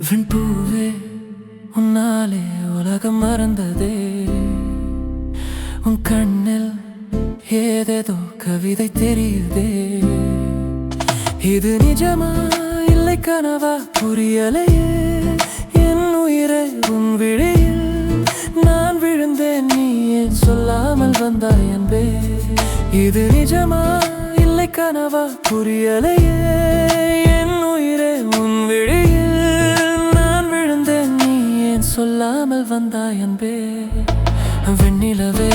விண்பூவே உன்னாலே உலகம் மறந்ததே. உன் கண்ணில் ஏதேதோ கவிதை தெரியுதே. இது நிஜமா இல்லை கனவா புரியலையே. என் உயிரை உன் விழியில் நான் விழுந்தேன், நீ ஏன் சொல்லாமல் வந்தாய் அன்பே. இது நிஜமா இல்லை கனவா புரியலையே. என் உயிரை உன் விழியில் சொல்லாமல் வந்தாய் அன்பே. வெண்ணிலவே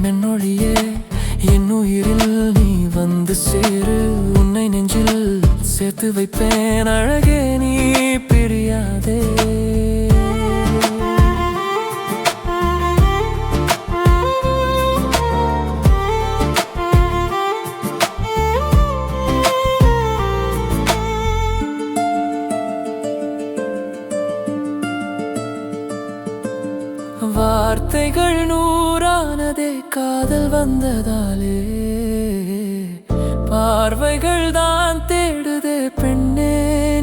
மென்னொழியே என் உயிரில் நீ வந்து சேரு. உன்னை நெஞ்சில் சேர்த்து வைப்பேன் அழகே, நீ பிரியாதே. வார்த்தைகள் நூறானதே காதல் வந்ததாலே. பார்வைகள் தான் தேடுதே பெண்ணே,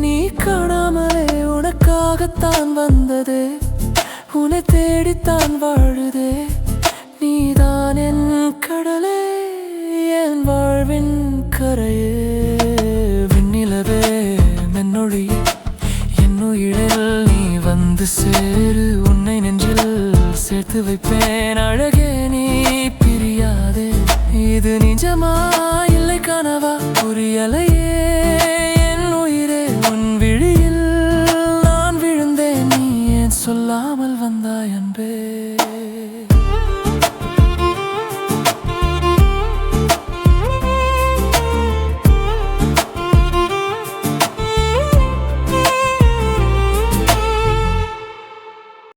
நீ காணாமலே உனக்காகத்தான் வந்ததே. உன்னை தேடித்தான் வாழுதே. நீதான் என் கடலே, என் வாழ்வின் கரையே. விண்ணிலவே மென்னொழி என் உயிரில் நீ வந்து சேரு. உன்னை நெஞ்சில் சேர்த்து வைப்பேன் அழகே, நீ பிரியாதே. இது நிஜமா இல்லை கனவா புரியலையே. என் உயிரே உன் விழியில் நான் விழுந்தேன், நீ ஏன் சொல்லாமல் வந்தாய் அன்பே.